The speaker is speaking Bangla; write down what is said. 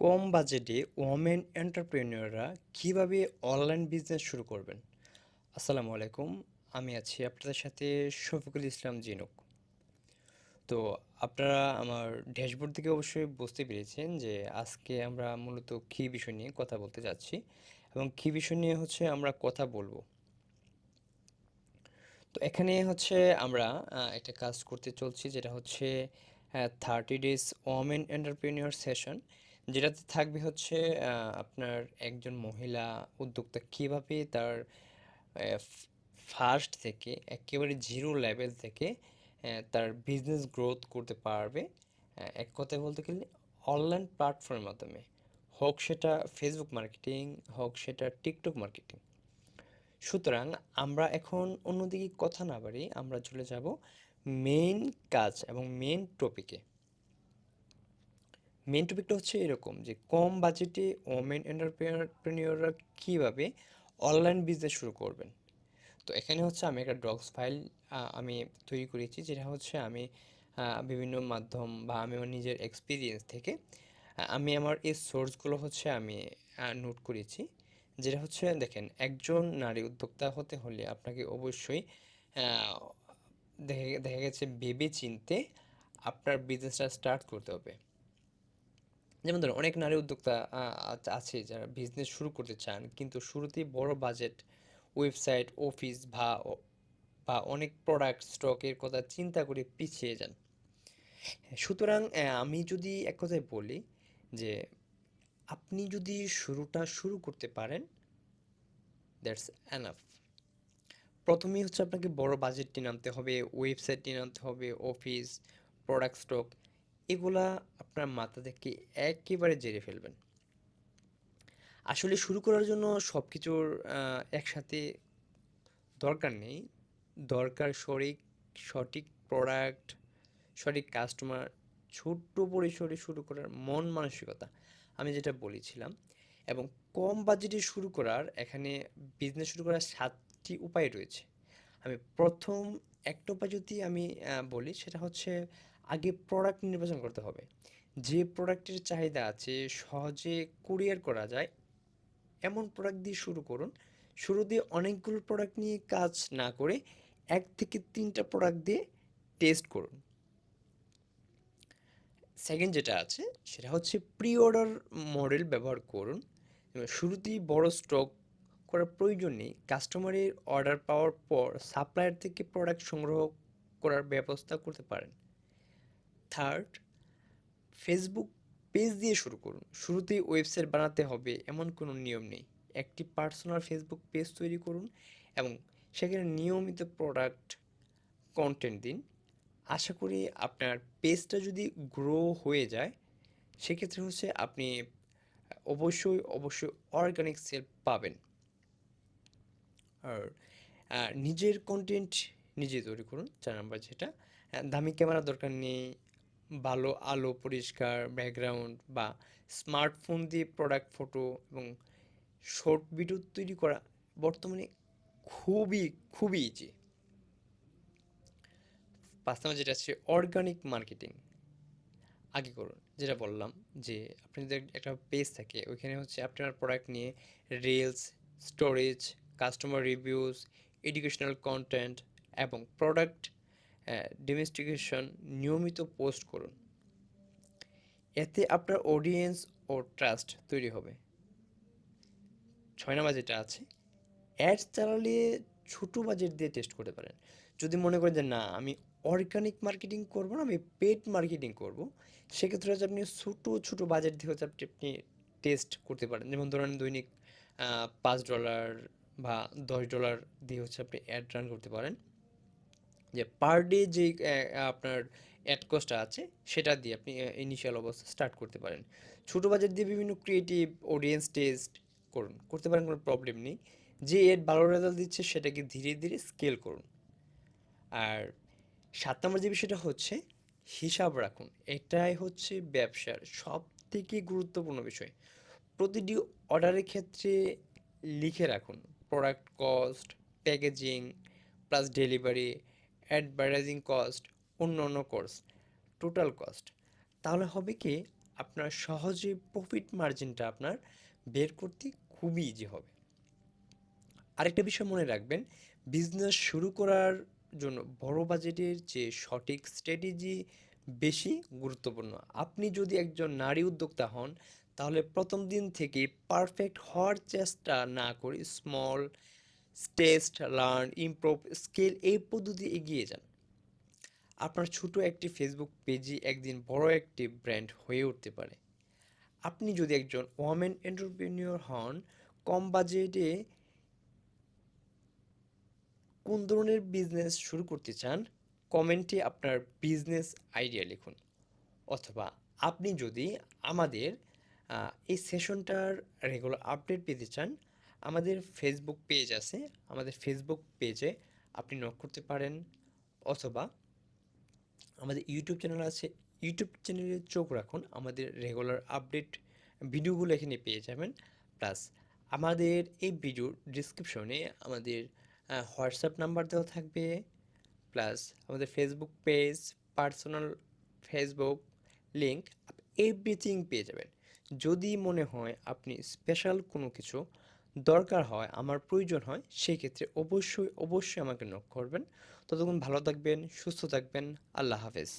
কম বাজেটে ওমেন এন্টারপ্রেনিউররা কিভাবে অনলাইন বিজনেস শুরু করবেন। আসসালামু আলাইকুম, আমি আছি আপনাদের সাথে শফিকুল ইসলাম জিনুক। তো আপনারা আমার ড্যাশবোর্ড থেকে অবশ্যই বুঝতে পেরেছেন যে আজকে আমরা মূলত কী বিষয় নিয়ে কথা বলতে যাচ্ছি এবং কী বিষয় নিয়ে আমরা কথা বলবো। তো এখানে আমরা একটা কাজ করতে চলছি, যেটা হচ্ছে 30 ডেজ ওমেন এন্টারপ্রেনিউর সেশন, যেটাতে থাকবে আপনার একজন মহিলা উদ্যোক্তা কীভাবে তার ফার্স্ট থেকে একেবারে জিরো লেভেল থেকে তার বিজনেস গ্রোথ করতে পারবে। এক কথায় বলতে গেলে অনলাইন প্ল্যাটফর্মের মাধ্যমে, হোক সেটা ফেসবুক মার্কেটিং, হোক সেটা টিকটক মার্কেটিং। সুতরাং আমরা এখন অন্যদিকে কথা না বাড়ি, আমরা চলে যাব মেইন কাজ এবং মেইন টপিকে। মেইন টপিকটা হচ্ছে এরকম যে কম বাজেটে ওমেন এন্টারপ্রেনিউররা কীভাবে অনলাইন বিজনেস শুরু করবেন। তো এখানে আমি একটা ডক্স ফাইল আমি তৈরি করেছি, যেটা আমি বিভিন্ন মাধ্যম বা আমি আমার নিজের এক্সপিরিয়েন্স থেকে আমি আমার এই সোর্সগুলো আমি নোট করেছি। যেটা দেখেন, একজন নারী উদ্যোক্তা হতে হলে আপনাকে অবশ্যই আহ, দেখা গেছে ভেবে চিনতে আপনার বিজনেসটা স্টার্ট করতে হবে। যেমন ধরুন, অনেক নারী উদ্যোক্তা আছে যারা বিজনেস শুরু করতে চান, কিন্তু শুরুতেই বড় বাজেট, ওয়েবসাইট, অফিস বা অনেক প্রোডাক্ট স্টকের কথা চিন্তা করে পিছিয়ে যান। সুতরাং আমি যদি এক কথায় বলি যে আপনি যদি শুরুটা শুরু করতে পারেন, দ্যাটস এনাফ। প্রথমেই আপনাকে বড় বাজেটটি নামতে হবে, ওয়েবসাইটটি নামতে হবে, অফিস, প্রোডাক্ট স্টক, এগুলা আপনার মাথা থেকে একেবারে ঝেড়ে ফেলবেন। আসলে শুরু করার জন্য সব কিছুর একসাথে দরকার নেই। দরকার সঠিক প্রোডাক্ট, সঠিক কাস্টমার, ছোট্ট পরিসরে শুরু করার মন মানসিকতা, আমি যেটা বলেছিলাম। এবং কম বাজেটে শুরু করার, এখানে বিজনেস শুরু করার 7টি উপায় রয়েছে। আমি প্রথম একটা উপায় যদি আমি বলি, সেটা আগে প্রোডাক্ট নির্বাচন করতে হবে। যে প্রোডাক্টের চাহিদা আছে, সহজে কুরিয়ার করা যায়, এমন প্রোডাক্ট দিয়ে শুরু করুন। শুরু দিয়ে অনেকগুলো প্রোডাক্ট নিয়ে কাজ না করে 1 থেকে 3টা প্রোডাক্ট দিয়ে টেস্ট করুন। সেকেন্ড যেটা আছে, সেটা প্রি অর্ডার মডেল ব্যবহার করুন। শুরুতেই বড় স্টক করার প্রয়োজন নেই। কাস্টমারের অর্ডার পাওয়ার পর সাপ্লায়ার থেকে প্রোডাক্ট সংগ্রহ করার ব্যবস্থা করতে পারেন। থার্ড, ফেসবুক পেজ দিয়ে শুরু করুন। শুরুতেই ওয়েবসাইট বানাতে হবে এমন কোনো নিয়ম নেই। একটি পার্সোনাল ফেসবুক পেজ তৈরি করুন এবং সেখানে নিয়মিত প্রোডাক্ট কন্টেন্ট দিন। আশা করি আপনার পেজটা যদি গ্রো হয়ে যায়, সেক্ষেত্রে আপনি অবশ্যই অর্গানিক সেল পাবেন। আর নিজের কন্টেন্ট নিজে তৈরি করুন। 4 নাম্বার যেটা, দামি ক্যামেরা দরকার নেই। ভালো আলো, পরিষ্কার ব্যাকগ্রাউন্ড বা স্মার্টফোন দিয়ে প্রোডাক্ট ফটো এবং শর্ট ভিডিও তৈরি করা বর্তমানে খুবই খুবই ইজি। 5 নাম্বার যেটা আছে, অর্গানিক মার্কেটিং আগে করুন। যেটা বললাম যে আপনি যদি একটা পেজ থাকে, ওইখানে আপনার প্রোডাক্ট নিয়ে reels, storage, customer reviews, educational content এবং প্রোডাক্ট ডেমনস্ট্রেশন নিয়মিত পোস্ট করুন। এতে আপনার অডিয়েন্স ও ট্রাস্ট তৈরি হবে। 6 নাম্বার যেটা আছে, অ্যাডস চালালে ছোটো বাজেট দিয়ে টেস্ট করতে পারেন। যদি মনে করেন যে না, আমি অর্গানিক মার্কেটিং করব না, আমি পেড মার্কেটিং করব, সেক্ষেত্রে আপনি ছোটো ছোটো বাজেট দিয়ে আপনি টেস্ট করতে পারেন। যেমন ধরেন দৈনিক $5 বা $10 দিয়ে আপনি অ্যাড রান করতে পারেন। যে পার ডে যে আপনার অ্যাড কস্টটা আছে, সেটা দিয়ে আপনি ইনিশিয়াল অবস্থা স্টার্ট করতে পারেন। ছোটো বাজেট দিয়ে বিভিন্ন ক্রিয়েটিভ অডিয়েন্স টেস্ট করতে পারেন, কোনো প্রবলেম নেই। যে এর ভালো রেজাল্ট দিচ্ছে, সেটাকে ধীরে ধীরে স্কেল করুন। আর 7 নম্বর যে বিষয়টা হিসাব রাখুন। এটাই ব্যবসার সব থেকে গুরুত্বপূর্ণ বিষয়। প্রতিটি অর্ডারের ক্ষেত্রে লিখে রাখুন product cost, packaging plus delivery, advertising cost, অন্য অন্য কস্ট, টোটাল কস্ট। তাহলে হবে কি, আপনার সহজে প্রফিট মার্জিনটা আপনার বের করতে খুবই ইজি হবে। আরেকটা বিষয় মনে রাখবেন, বিজনেস শুরু করার জন্য বড় বাজেটের যে সঠিক স্ট্র্যাটেজি বেশি গুরুত্বপূর্ণ। আপনি যদি একজন নারী উদ্যোক্তা হন, তাহলে প্রথম দিন থেকে পারফেক্ট হওয়ার চেষ্টা না করে small test, learn, improve, scale এই পদ্ধতি এগিয়ে যান। আপনার ছোট একটি ফেসবুক পেজই একদিন বড় একটি ব্র্যান্ড হয়ে উঠতে পারে। আপনি যদি একজন ওমেন এন্টারপ্রেনিউর হন, কম বাজেটে কোন ধরনের বিজনেস শুরু করতে চান, কমেন্টে আপনার বিজনেস আইডিয়া লিখুন। অথবা আপনি যদি আমাদের এই সেশনটার রেগুলার আপডেট পেতে চান, আমাদের ফেসবুক পেজ আছে, আমাদের ফেসবুক পেজে আপনি নক করতে পারেন। অথবা আমাদের ইউটিউব চ্যানেল আছে, ইউটিউব চ্যানেলে চোখ রাখুন, আমাদের রেগুলার আপডেট ভিডিওগুলো এখানে পেয়ে যাবেন। প্লাস আমাদের এই ভিডিওর ডিসক্রিপশনে আমাদের হোয়াটসঅ্যাপ নাম্বার দেওয়া থাকবে, প্লাস আমাদের Facebook page, personal Facebook link, everything পেয়ে যাবেন। যদি মনে হয় আপনি স্পেশাল কোনো কিছু দরকার হয়, আমার প্রয়োজন হয়, সেক্ষেত্রে অবশ্যই অবশ্যই আমাকে নক করবেন। ততক্ষণ ভালো থাকবেন, সুস্থ থাকবেন। আল্লাহ হাফেজ।